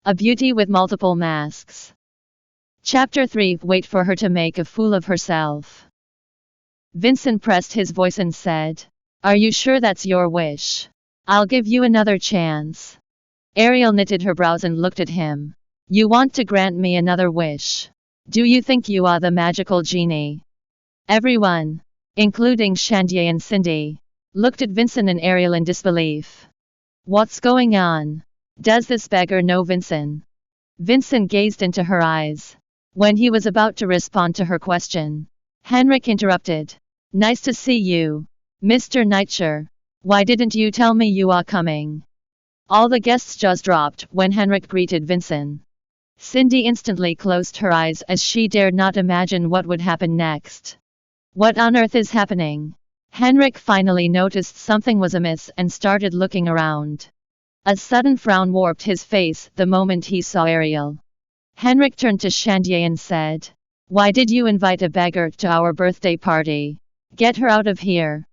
A beauty with multiple masks. Chapter 3. Wait for her to make a fool of herself. Vinson pressed his voice and said, "Are you sure that's your wish? I'll give you another chance." Ariel knitted her brows and looked at him. "You want to grant me another wish? Do you think you are the magical genie?" Everyone, including Shandier and Cindy, looked at Vinson and Ariel in disbelief. "What's going on? Does this beggar know Vinson?" Vinson gazed into her eyes. When he was about to respond to her question, Henrik interrupted. "Nice to see you, Mr. Nightshire. Why didn't you tell me you are coming?" All the guests' jaws dropped when Henrik greeted Vinson. Cindy instantly closed her eyes as she dared not imagine what would happen next. What on earth is happening? Henrik finally noticed something was amiss and started looking around. A sudden frown warped his face the moment he saw Ariel. Henrik turned to Shandier and said, "Why did you invite a beggar to our birthday party? Get her out of here."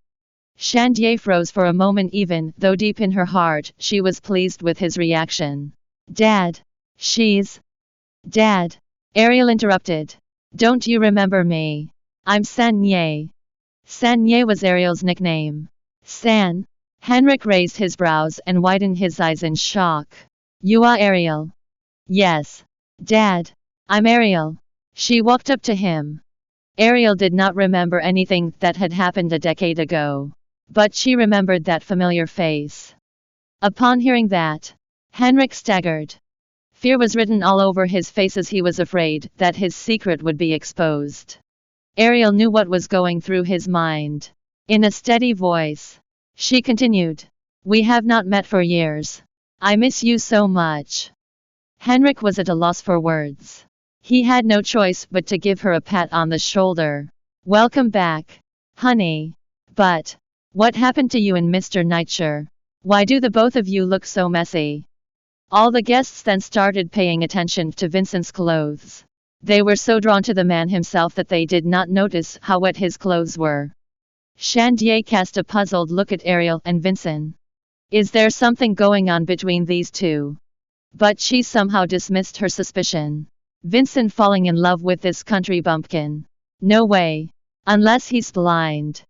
Shandier froze for a moment, even though deep in her heart she was pleased with his reaction. "Dad, she's..." "Dad," Ariel interrupted. "Don't you remember me? I'm Sanye." Sanye was Ariel's nickname. "San?" Henrik raised his brows and widened his eyes in shock. "You are Ariel?" "Yes. Dad, I'm Ariel." She walked up to him. Ariel did not remember anything that had happened a decade ago, but she remembered that familiar face. Upon hearing that, Henrik staggered. Fear was written all over his face as he was afraid that his secret would be exposed. Ariel knew what was going through his mind. In a steady voice, she continued, "We have not met for years. I miss you so much." Henrik was at a loss for words. He had no choice but to give her a pat on the shoulder. "Welcome back, honey. But what happened to you and Mr. Nightshire? Why do the both of you look so messy?" All the guests then started paying attention to Vincent's clothes. They were so drawn to the man himself that they did not notice how wet his clothes were. Shandier cast a puzzled look at Ariel and Vinson. Is there something going on between these two? But she somehow dismissed her suspicion. Vinson falling in love with this country bumpkin? No way. Unless he's blind.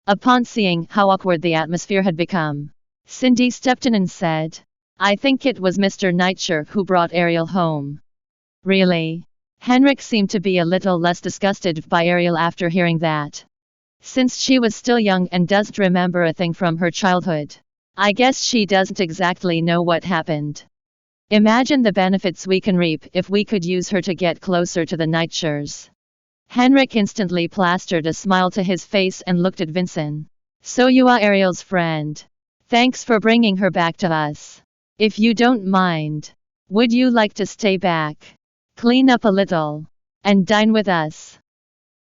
Upon seeing how awkward the atmosphere had become, Cindy stepped in and said, "I think it was Mr. Nightshire who brought Ariel home." Really? Henrik seemed to be a little less disgusted by Ariel after hearing that. Since she was still young and doesn't remember a thing from her childhood, I guess she doesn't exactly know what happened. Imagine the benefits we can reap if we could use her to get closer to the Nightshires. Henrik instantly plastered a smile to his face and looked at Vinson. "So you are Ariel's friend. Thanks for bringing her back to us. If you don't mind, would you like to stay back, clean up a little, and dine with us?"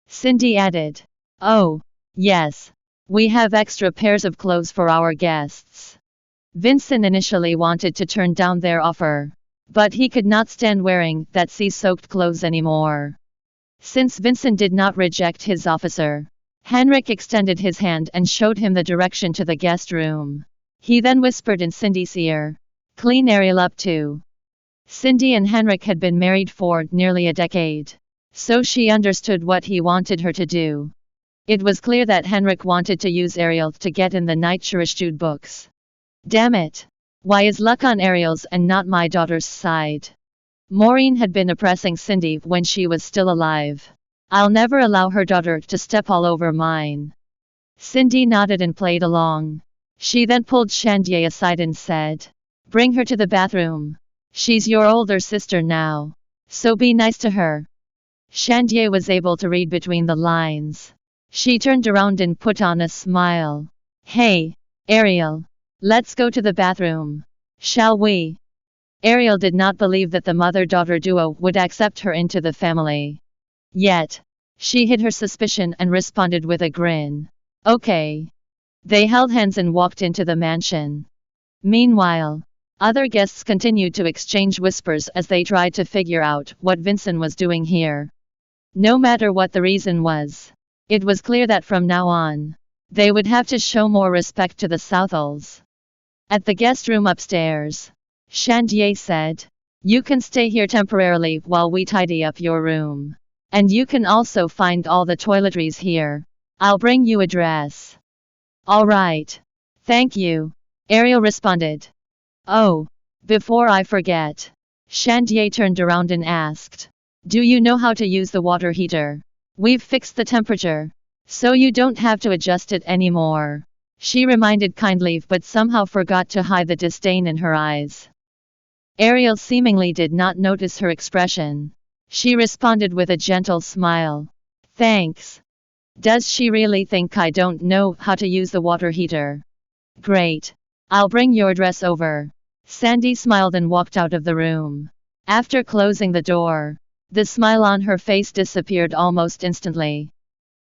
Cindy added, "Oh, yes. We have extra pairs of clothes for our guests." Vinson initially wanted to turn down their offer, but he could not stand wearing that sea-soaked clothes anymore. Since Vinson did not reject his offer, Henrik extended his hand and showed him the direction to the guest room. He then whispered in Cindy's ear, "Clean Ariel up too." Cindy and Henrik had been married for nearly a decade, so she understood what he wanted her to do. It was clear that Henrik wanted to use Ariel to get in the Nightshire books. Damn it! Why is luck on Ariel's and not my daughter's side? Maureen had been oppressing Cindy when she was still alive. I'll never allow her daughter to step all over mine. Cindy nodded and played along. She then pulled Shandier aside and said, "Bring her to the bathroom. She's your older sister now, so be nice to her." Shandier was able to read between the lines. She turned around and put on a smile. "Hey, Ariel. Let's go to the bathroom. Shall we?" Ariel did not believe that the mother-daughter duo would accept her into the family. Yet, she hid her suspicion and responded with a grin. "Okay." They held hands and walked into the mansion. Meanwhile, other guests continued to exchange whispers as they tried to figure out what Vinson was doing here. No matter what the reason was, it was clear that from now on, they would have to show more respect to the Southals. At the guest room upstairs, Shandier said, You can stay here temporarily while we tidy up your room. And you can also find all the toiletries here. I'll bring you a dress. All right. Thank you, Ariel responded. Oh, before I forget. Shandier turned around and asked. Do you know how to use the water heater? We've fixed the temperature, so you don't have to adjust it anymore. She reminded kindly but somehow forgot to hide the disdain in her eyes. Ariel seemingly did not notice her expression. She responded with a gentle smile. Thanks. Does she really think I don't know how to use the water heater? Great. I'll bring your dress over. Sandy smiled and walked out of the room. After closing the door, the smile on her face disappeared almost instantly.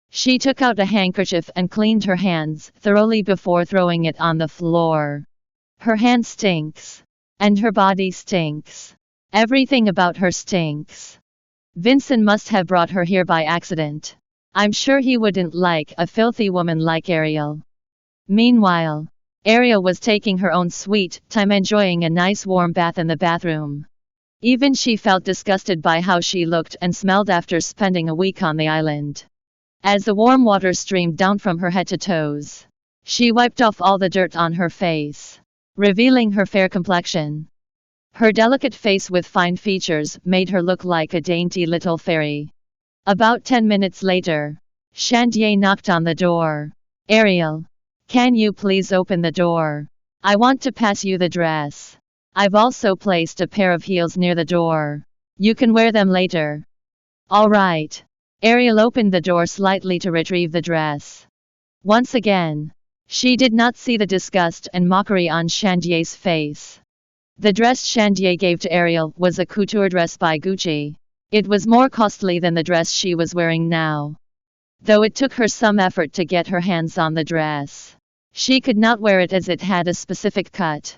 She took out a handkerchief and cleaned her hands thoroughly before throwing it on the floor. Her hand stinks. And her body stinks. Everything about her stinks. Vinson must have brought her here by accident. I'm sure he wouldn't like a filthy woman like Ariel. Meanwhile, Ariel was taking her own sweet time enjoying a nice warm bath in the bathroom. Even she felt disgusted by how she looked and smelled after spending a week on the island. As the warm water streamed down from her head to toes, she wiped off all the dirt on her face, revealing her fair complexion. Her delicate face with fine features made her look like a dainty little fairy. About 10 minutes later, Shandier knocked on the door. Ariel, can you please open the door? I want to pass you the dress. I've also placed a pair of heels near the door. You can wear them later. All right. Ariel opened the door slightly to retrieve the dress. Once again, she did not see the disgust and mockery on Shandier's face. The dress Shandier gave to Ariel was a couture dress by Gucci. It was more costly than the dress she was wearing now. Though it took her some effort to get her hands on the dress, she could not wear it as it had a specific cut.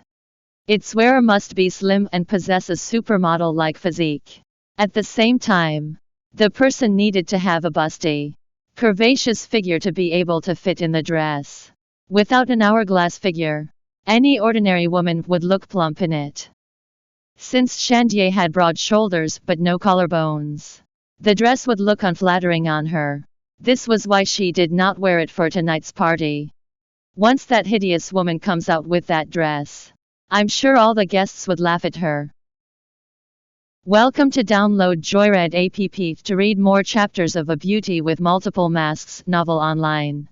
Its wearer must be slim and possess a supermodel-like physique. At the same time, the person needed to have a busty, curvaceous figure to be able to fit in the dress. Without an hourglass figure, any ordinary woman would look plump in it. Since Shandier had broad shoulders but no collarbones, the dress would look unflattering on her. This was why she did not wear it for tonight's party. Once that hideous woman comes out with that dress, I'm sure all the guests would laugh at her. Welcome to download Joyread app to read more chapters of A Beauty with Multiple Masks novel online.